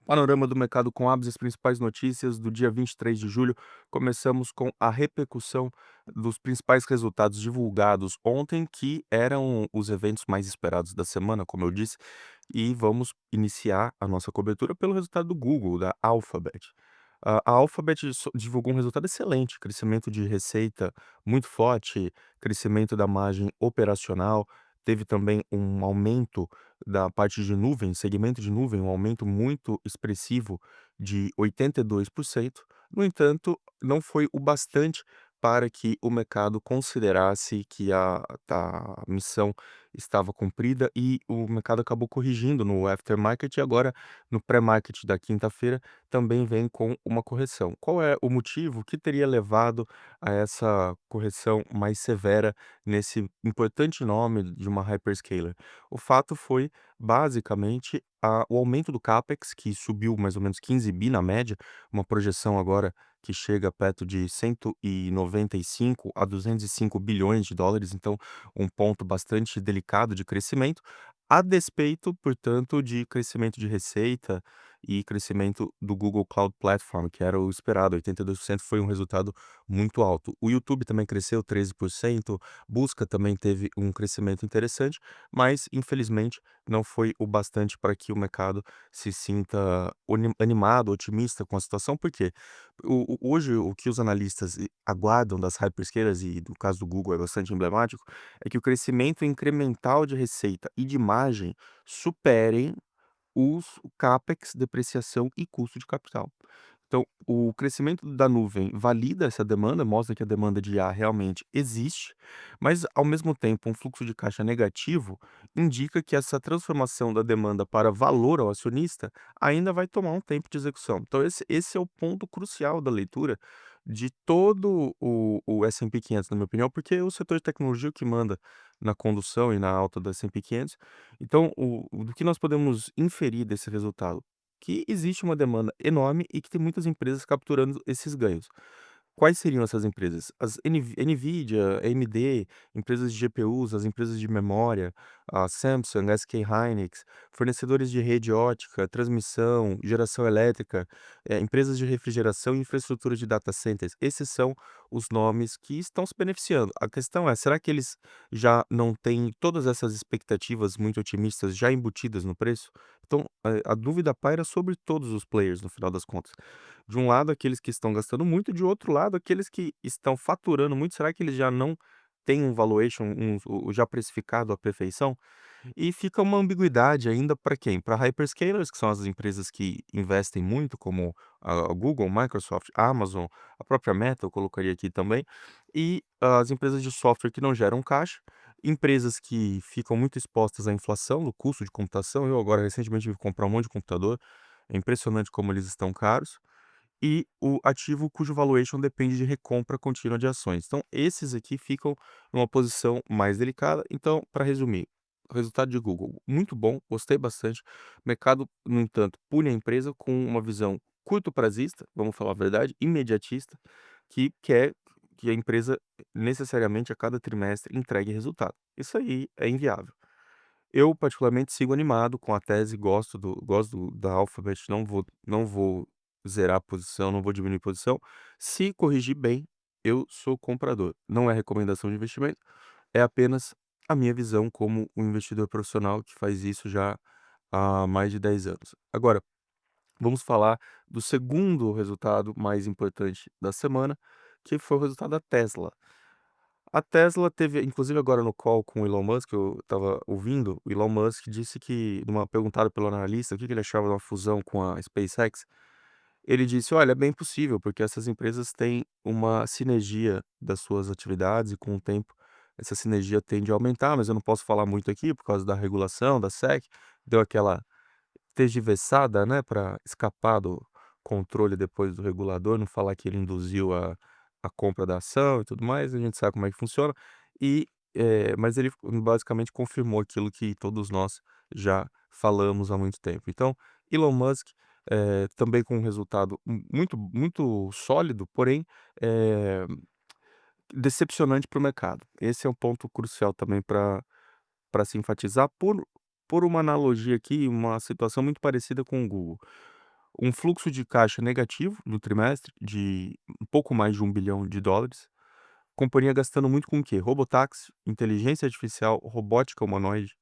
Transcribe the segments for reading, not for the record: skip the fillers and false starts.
Panorama do mercado com as principais notícias do dia 23 de julho. Começamos com a repercussão dos principais resultados divulgados ontem, que eram os eventos mais esperados da semana, como eu disse, e vamos iniciar a nossa cobertura pelo resultado do Google, da Alphabet. A Alphabet divulgou um resultado excelente, crescimento de receita muito forte, crescimento da margem operacional, teve também um aumento da parte de nuvem, segmento de nuvem, um aumento muito expressivo de 82%. No entanto, não foi o bastante para que o mercado considerasse que a missão estava cumprida e o mercado acabou corrigindo no aftermarket e agora no pré-market da quinta-feira também vem com uma correção. Qual é o motivo que teria levado a essa correção mais severa nesse importante nome de uma hyperscaler? O fato foi basicamente o aumento do capex, que subiu mais ou menos 15 bi na média, uma projeção agora que chega perto de 195 a 205 bilhões de dólares, então um ponto bastante delicado de crescimento, a despeito, portanto, de crescimento de receita e crescimento do Google Cloud Platform, que era o esperado, 82% foi um resultado muito alto. O YouTube também cresceu 13%, busca também teve um crescimento interessante, mas infelizmente não foi o bastante para que o mercado se sinta animado, otimista com a situação, porque hoje o que os analistas aguardam das hyperscalers, e no caso do Google é bastante emblemático, é que o crescimento incremental de receita e de margem superem o CAPEX, depreciação e custo de capital. Então, o crescimento da nuvem valida essa demanda, mostra que a demanda de IA realmente existe, mas, ao mesmo tempo, um fluxo de caixa negativo indica que essa transformação da demanda para valor ao acionista ainda vai tomar um tempo de execução. Então, esse é o ponto crucial da leitura de todo o S&P 500, na minha opinião, porque é o setor de tecnologia que manda na condução e na alta do S&P 500. Então, do que nós podemos inferir desse resultado? Que existe uma demanda enorme e que tem muitas empresas capturando esses ganhos. Quais seriam essas empresas? As NVIDIA, AMD, empresas de GPUs, as empresas de memória, a Samsung, SK Hynix, fornecedores de rede ótica, transmissão, geração elétrica, empresas de refrigeração e infraestrutura de data centers. Esses são os nomes que estão se beneficiando. A questão é, será que eles já não têm todas essas expectativas muito otimistas já embutidas no preço? Então, a dúvida paira sobre todos os players, no final das contas. De um lado, aqueles que estão gastando muito, de outro lado, aqueles que estão faturando muito, será que eles já não têm um valuation, já precificado à perfeição? E fica uma ambiguidade ainda para quem? Para hyperscalers, que são as empresas que investem muito, como a Google, Microsoft, Amazon, a própria Meta, eu colocaria aqui também, e as empresas de software que não geram caixa, empresas que ficam muito expostas à inflação, do custo de computação. Eu agora recentemente tive que comprar um monte de computador, é impressionante como eles estão caros, e o ativo cujo valuation depende de recompra contínua de ações. Então, esses aqui ficam numa posição mais delicada. Então, para resumir, o resultado de Google, muito bom, gostei bastante. O mercado, no entanto, pune a empresa com uma visão curto prazista, vamos falar a verdade, imediatista, que quer que a empresa necessariamente a cada trimestre entregue resultado. Isso aí é inviável. Eu particularmente sigo animado com a tese, gosto da Alphabet, não vou zerar a posição, não vou diminuir posição. Se corrigir bem, eu sou comprador. Não é recomendação de investimento, é apenas a minha visão como um investidor profissional que faz isso já há mais de 10 anos. Agora, vamos falar do segundo resultado mais importante da semana, que foi o resultado da Tesla. A Tesla teve, inclusive agora no call com o Elon Musk, eu estava ouvindo, o Elon Musk disse que, numa perguntada pelo analista o que que ele achava de uma fusão com a SpaceX, ele disse: "Olha, é bem possível, porque essas empresas têm uma sinergia das suas atividades e com o tempo essa sinergia tende a aumentar, mas eu não posso falar muito aqui por causa da regulação, da SEC", deu aquela tergiversada, né, para escapar do controle depois do regulador, não falar que ele induziu a compra da ação e tudo mais, a gente sabe como é que funciona. E, mas ele basicamente confirmou aquilo que todos nós já falamos há muito tempo. Então, Elon Musk, também com um resultado muito muito sólido, porém, eh, decepcionante para o mercado. Esse é um ponto crucial também para se enfatizar por uma analogia aqui, uma situação muito parecida com o Google. um fluxo de caixa negativo no trimestre de um pouco mais de US$ 1 bilhão. Companhia gastando muito com o quê? Robotáxi, inteligência artificial, robótica humanoide,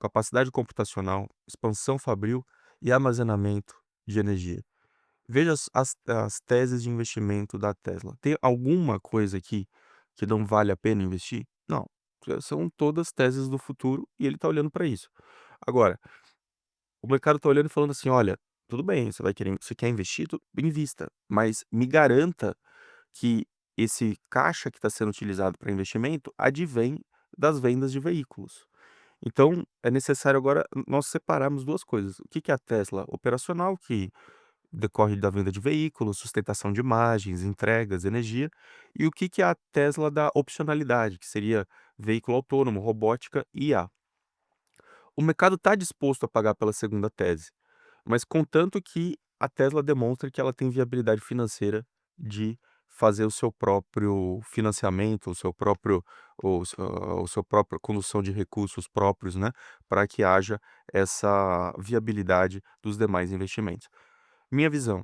capacidade computacional, expansão fabril e armazenamento de energia. Veja as teses de investimento da Tesla. Tem alguma coisa aqui que não vale a pena investir? Não. São todas teses do futuro e ele está olhando para isso. Agora, o mercado está olhando e falando assim: olha, tudo bem, você quer investir, invista, mas me garanta que esse caixa que está sendo utilizado para investimento advém das vendas de veículos. Então, é necessário agora nós separarmos 2 coisas. O que que é a Tesla operacional, que decorre da venda de veículos, sustentação de imagens, entregas, energia, e o que que é a Tesla da opcionalidade, que seria veículo autônomo, robótica e IA. O mercado está disposto a pagar pela segunda tese, mas contanto que a Tesla demonstre que ela tem viabilidade financeira de fazer o seu próprio financiamento, o seu próprio condução de recursos próprios, né, para que haja essa viabilidade dos demais investimentos. Minha visão: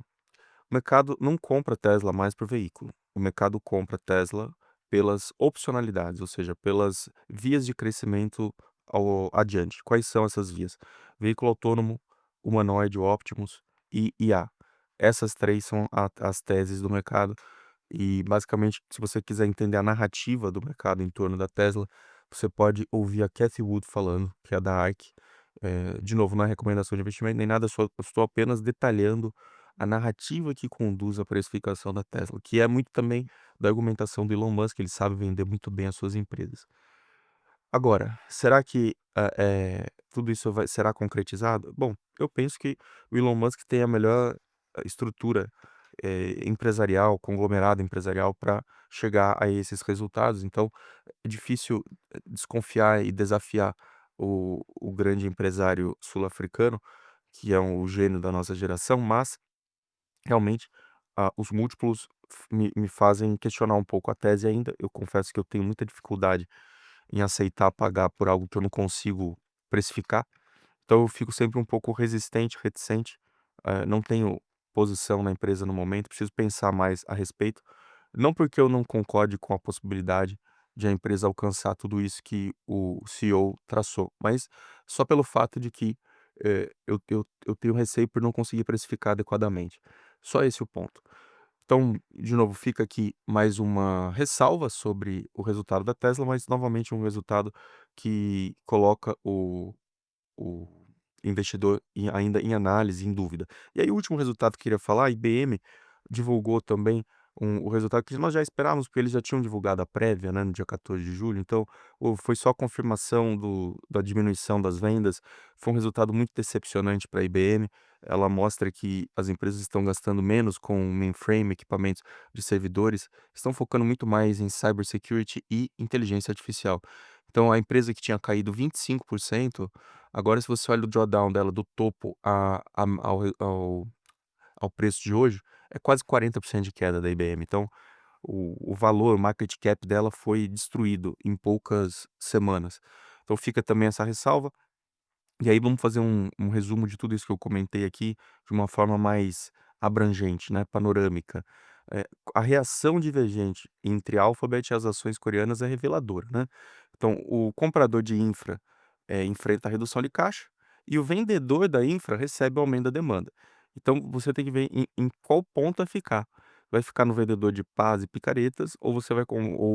o mercado não compra Tesla mais por veículo. O mercado compra Tesla pelas opcionalidades, ou seja, pelas vias de crescimento adiante. Quais são essas vias? Veículo autônomo, humanoide, Optimus e IA. Essas três são as teses do mercado. E, basicamente, se você quiser entender a narrativa do mercado em torno da Tesla, você pode ouvir a Cathie Wood falando, que é da ARK. De novo, não é recomendação de investimento nem nada, só estou apenas detalhando a narrativa que conduz à precificação da Tesla, que é muito também da argumentação do Elon Musk, ele sabe vender muito bem as suas empresas. Agora, será que, tudo isso será concretizado? Bom, eu penso que o Elon Musk tem a melhor estrutura, empresarial, conglomerado empresarial para chegar a esses resultados, então é difícil, desconfiar e desafiar o grande empresário sul-africano, que é o gênio da nossa geração, mas realmente, os múltiplos me fazem questionar um pouco a tese ainda. Eu confesso que eu tenho muita dificuldade em aceitar pagar por algo que eu não consigo precificar. Então eu fico sempre um pouco resistente, reticente, não tenho posição na empresa no momento, preciso pensar mais a respeito. Não porque eu não concorde com a possibilidade de a empresa alcançar tudo isso que o CEO traçou, mas só pelo fato de que, eu tenho receio por não conseguir precificar adequadamente. Só esse o ponto. Então, de novo, fica aqui mais uma ressalva sobre o resultado da Tesla, mas novamente um resultado que coloca o investidor ainda em análise, em dúvida. E aí o último resultado que eu queria falar, a IBM divulgou também o resultado que nós já esperávamos, porque eles já tinham divulgado a prévia, né, no dia 14 de julho, então foi só confirmação da diminuição das vendas, foi um resultado muito decepcionante para a IBM, ela mostra que as empresas estão gastando menos com mainframe, equipamentos de servidores, estão focando muito mais em cybersecurity e inteligência artificial. Então a empresa que tinha caído 25%. Agora, se você olha o drawdown dela do topo ao preço de hoje, é quase 40% de queda da IBM. Então, o valor, o market cap dela foi destruído em poucas semanas. Então fica também essa ressalva. E aí vamos fazer um resumo de tudo isso que eu comentei aqui, de uma forma mais abrangente, né, panorâmica. Eh, a reação divergente entre a Alphabet e as ações coreanas é reveladora, né. Então o comprador de infra, enfrenta a redução de caixa, e o vendedor da infra recebe o aumento da demanda. Então você tem que ver em qual ponta ficar. Vai ficar no vendedor de pás e picaretas, ou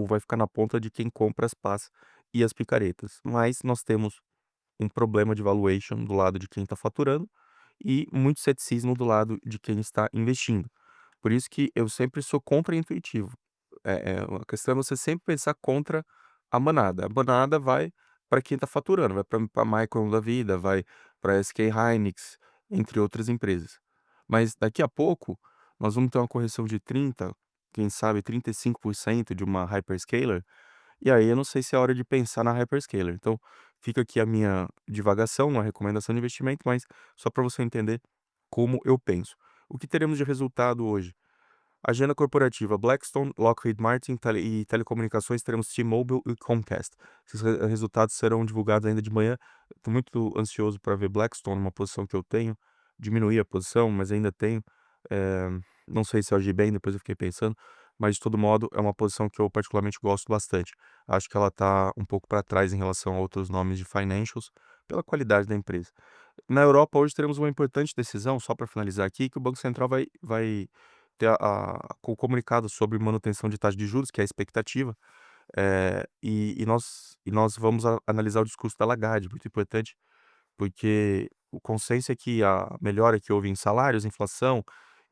vai ficar na ponta de quem compra as pás e as picaretas. Mas nós temos um problema de valuation do lado de quem está faturando e muito ceticismo do lado de quem está investindo. Por isso que eu sempre sou contra-intuitivo. A questão é você sempre pensar contra a manada. A manada vai para quem está faturando, vai para a Micron da vida, vai para a SK Hynix, entre outras empresas. Mas daqui a pouco nós vamos ter uma correção de 30, quem sabe 35% de uma hyperscaler, e aí eu não sei se é hora de pensar na hyperscaler. Então, fica aqui a minha divagação, uma recomendação de investimento, mas só para você entender como eu penso. O que teremos de resultado hoje? Agenda corporativa: Blackstone, Lockheed Martin e telecomunicações, teremos T-Mobile e Comcast. Esses resultados serão divulgados ainda de manhã. Estou muito ansioso para ver Blackstone, uma posição que eu tenho. diminuir a posição, mas ainda tenho. Eh, não sei se eu agi bem, depois eu fiquei pensando, mas de todo modo é uma posição que eu particularmente gosto bastante. Acho que ela está um pouco para trás em relação a outros nomes de financials, pela qualidade da empresa. Na Europa hoje teremos uma importante decisão, só para finalizar aqui, que o Banco Central vai ter o comunicado sobre manutenção de taxa de juros, que é a expectativa, e nós vamos analisar o discurso da Lagarde, muito importante, porque o consenso é que a melhora que houve em salários, inflação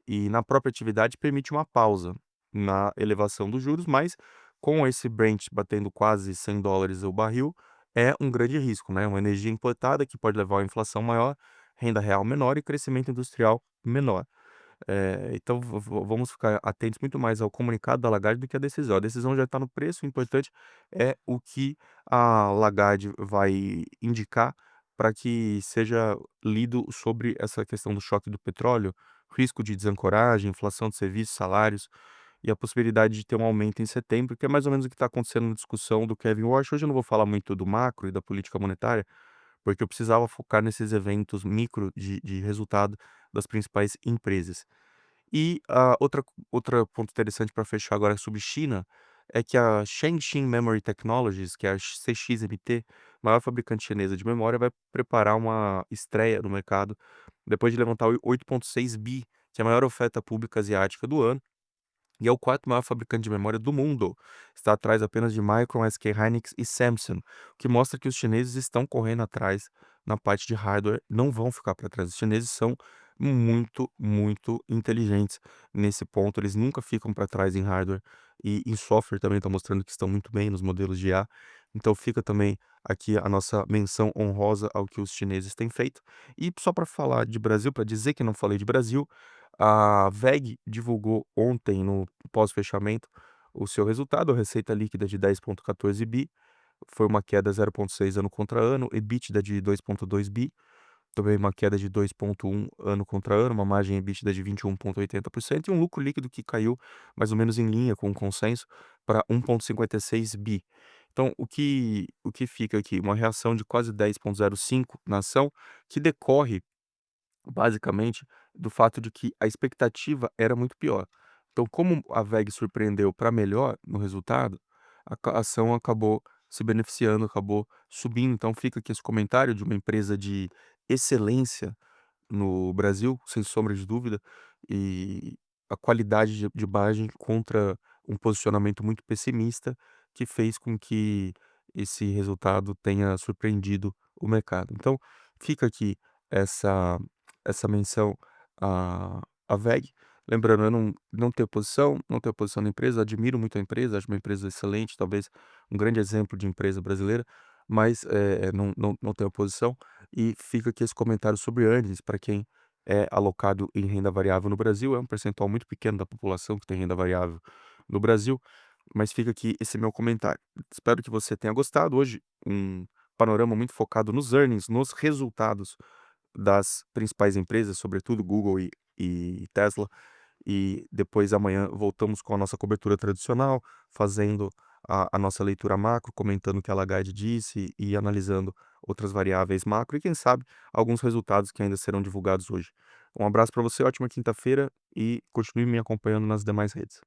e na própria atividade permite uma pausa na elevação dos juros, mas com esse Brent batendo quase $100 o barril, é um grande risco, né? Uma energia importada que pode levar a uma inflação maior, renda real menor e crescimento industrial menor. Então vamos ficar atentos muito mais ao comunicado da Lagarde do que à decisão. A decisão já está no preço, o importante é o que a Lagarde vai indicar para que seja lido sobre essa questão do choque do petróleo, risco de desancoragem, inflação de serviços, salários e a possibilidade de ter um aumento em setembro, que é mais ou menos o que está acontecendo na discussão do Kevin Warsh. Hoje eu não vou falar muito do macro e da política monetária, porque eu precisava focar nesses eventos micro de resultado das principais empresas. E a outra ponto interessante para fechar agora sobre China, é que a Shenzhen Memory Technologies, que é a CXMT, maior fabricante chinesa de memória, vai preparar uma estreia no mercado, depois de levantar 8,6 bi, que é a maior oferta pública asiática do ano, e é o quarto maior fabricante de memória do mundo. Está atrás apenas de Micron, SK Hynix e Samsung, o que mostra que os chineses estão correndo atrás na parte de hardware, não vão ficar para trás. Os chineses são muito, muito inteligentes nesse ponto, eles nunca ficam para trás em hardware e em software também estão mostrando que estão muito bem nos modelos de IA. Então fica também aqui a nossa menção honrosa ao que os chineses têm feito. E só para falar de Brasil, para dizer que não falei de Brasil, a WEG divulgou ontem, no pós-fechamento, o seu resultado, a receita líquida de 10,14 bi, foi uma queda 0,6 ano contra ano, EBITDA de 2,2 bi, também uma queda de 2,1 ano contra ano, uma margem EBITDA de 21,80% e um lucro líquido que caiu mais ou menos em linha com o consenso para 1,56 bi. Então, o que fica aqui? Uma reação de quase 10,05 na ação, que decorre basicamente, do fato de que a expectativa era muito pior. Então, como a WEG surpreendeu para melhor no resultado, a ação acabou se beneficiando, acabou subindo. Então, fica aqui esse comentário de uma empresa de excelência no Brasil, sem sombra de dúvida, e a qualidade de imagem contra um posicionamento muito pessimista que fez com que esse resultado tenha surpreendido o mercado. Então, fica aqui essa essa menção à WEG. Lembrando, eu não tenho posição na empresa, admiro muito a empresa, acho uma empresa excelente, talvez um grande exemplo de empresa brasileira, mas, não tenho posição. E fica aqui esse comentário sobre earnings para quem é alocado em renda variável no Brasil. É um percentual muito pequeno da população que tem renda variável no Brasil, mas fica aqui esse meu comentário. Espero que você tenha gostado. Hoje, um panorama muito focado nos earnings, nos resultados das principais empresas, sobretudo Google e Tesla. E depois amanhã voltamos com a nossa cobertura tradicional, fazendo a nossa leitura macro, comentando o que a Lagarde disse e analisando outras variáveis macro e quem sabe alguns resultados que ainda serão divulgados hoje. Um abraço para você, ótima quinta-feira e continue me acompanhando nas demais redes.